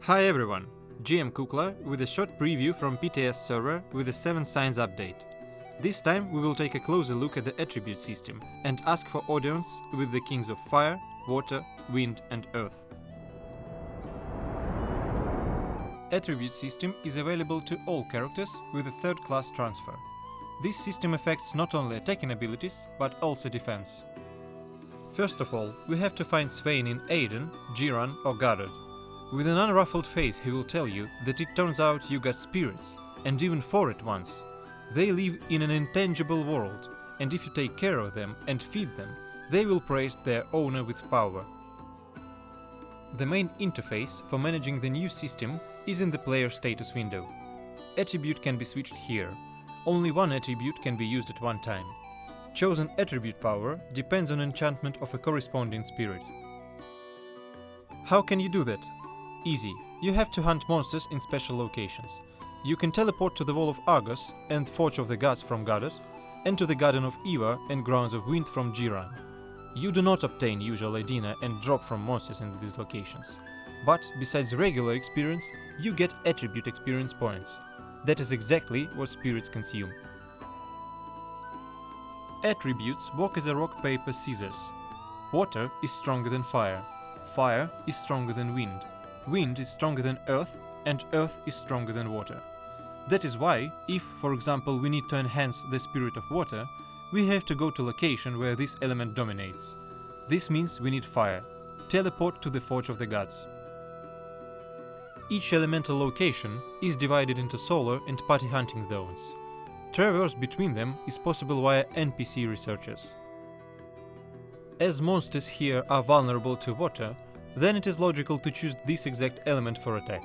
Hi everyone, GM Kukla with a short preview from PTS server with the 7 Signs update. This time we will take a closer look at the attribute system and ask for audience with the kings of fire, water, wind and earth. Attribute system is available to all characters with a third class transfer. This system affects not only attacking abilities but also defense. First of all, we have to find Swain in Aiden, Jiran or Goddard. With an unruffled face he will tell you that it turns out you got spirits, and even 4 at once. They live in an intangible world, and if you take care of them and feed them, they will praise their owner with power. The main interface for managing the new system is in the player status window. Attribute can be switched here. Only one attribute can be used at one time. Chosen attribute power depends on enchantment of a corresponding spirit. How can you do that? Easy. You have to hunt monsters in special locations. You can teleport to the Wall of Argos and Forge of the Gods from Goddard, and to the Garden of Eva and Grounds of Wind from Jiran. You do not obtain usual Edina and drop from monsters in these locations. But, besides regular experience, you get attribute experience points. That is exactly what spirits consume. Attributes work as a rock, paper, scissors. Water is stronger than fire. Fire is stronger than wind. Wind is stronger than earth, and earth is stronger than water. That is why, if, for example, we need to enhance the spirit of water, we have to go to location where this element dominates. This means we need fire. Teleport to the Forge of the Gods. Each elemental location is divided into solar and party hunting zones. Traverse between them is possible via NPC researchers. As monsters here are vulnerable to water, then it is logical to choose this exact element for attack.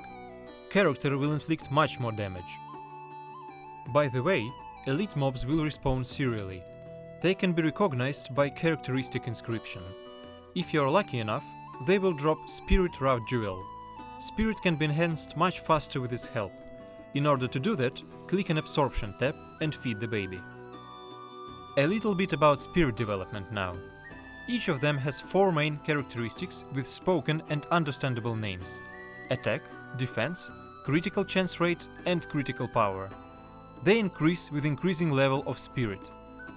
Character will inflict much more damage. By the way, elite mobs will respawn serially. They can be recognized by characteristic inscription. If you are lucky enough, they will drop Spirit Route Jewel. Spirit can be enhanced much faster with its help. In order to do that, click an Absorption tab and feed the baby. A little bit about spirit development now. Each of them has 4 main characteristics with spoken and understandable names: attack, defense, critical chance rate and critical power. They increase with increasing level of spirit.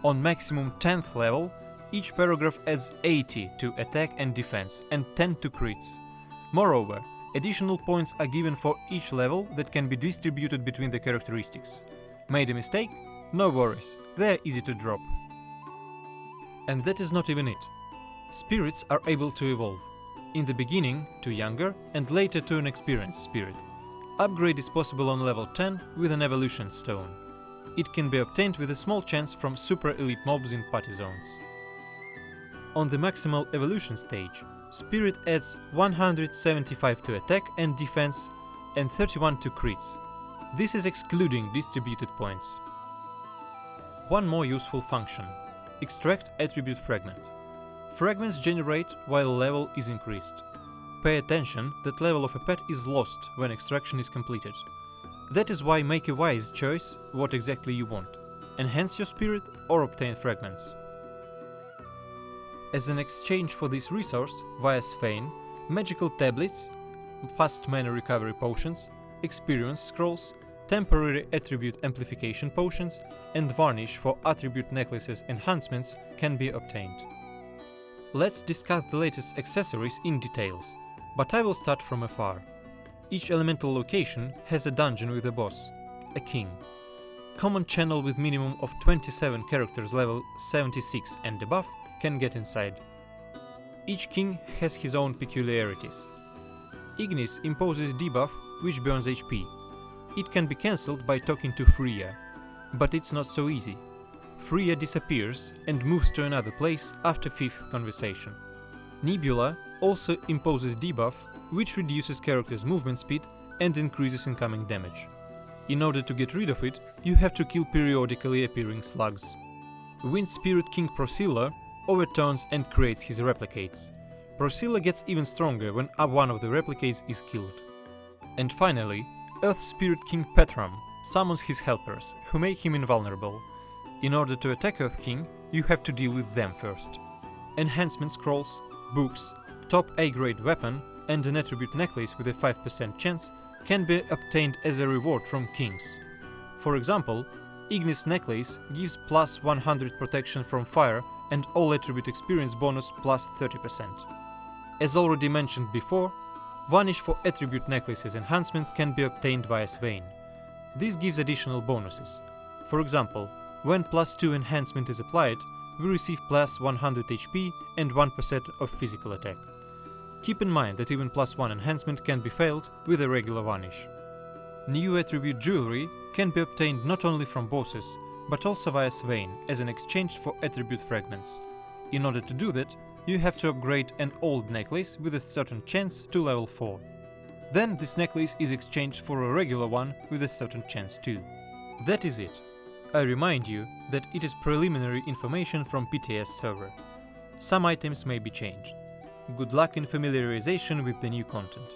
On maximum 10th level, each paragraph adds 80 to attack and defense and 10 to crits. Moreover, additional points are given for each level that can be distributed between the characteristics. Made a mistake? No worries, they are easy to drop. And that is not even it. Spirits are able to evolve. In the beginning to younger and later to an experienced spirit. Upgrade is possible on level 10 with an evolution stone. It can be obtained with a small chance from super elite mobs in party zones. On the maximal evolution stage, Spirit adds 175 to attack and defense and 31 to crits. This is excluding distributed points. One more useful function: extract attribute fragment. Fragments generate while level is increased. Pay attention that level of a pet is lost when extraction is completed. That is why make a wise choice what exactly you want. Enhance your spirit or obtain fragments. As an exchange for this resource, via Swain, magical tablets, fast mana recovery potions, experience scrolls, temporary attribute amplification potions, and varnish for attribute necklaces enhancements can be obtained. Let's discuss the latest accessories in details, but I will start from afar. Each elemental location has a dungeon with a boss, a king. Common channel with minimum of 27 characters level 76 and above can get inside. Each king has his own peculiarities. Ignis imposes debuff which burns HP. It can be cancelled by talking to Freya, but it's not so easy. Freya disappears and moves to another place after 5th conversation. Nebula also imposes debuff which reduces character's movement speed and increases incoming damage. In order to get rid of it, you have to kill periodically appearing slugs. Wind Spirit King Procilla overturns and creates his replicates. Procilla gets even stronger when one of the replicates is killed. And finally, Earth Spirit King Petram summons his helpers, who make him invulnerable. In order to attack Earth King, you have to deal with them first. Enhancement scrolls, books, top A-grade weapon and an attribute necklace with a 5% chance can be obtained as a reward from kings. For example, Ignis necklace gives plus 100 protection from fire and all attribute experience bonus plus 30%. As already mentioned before, Vanish for attribute necklaces enhancements can be obtained via Swain. This gives additional bonuses. For example, when plus 2 enhancement is applied, we receive plus 100 HP and 1% of physical attack. Keep in mind that even plus 1 enhancement can be failed with a regular Vanish. New attribute jewelry can be obtained not only from bosses, but also via Swain as an exchange for attribute fragments. In order to do that, you have to upgrade an old necklace with a certain chance to level 4. Then this necklace is exchanged for a regular one with a certain chance too. That is it. I remind you that it is preliminary information from PTS server. Some items may be changed. Good luck in familiarization with the new content.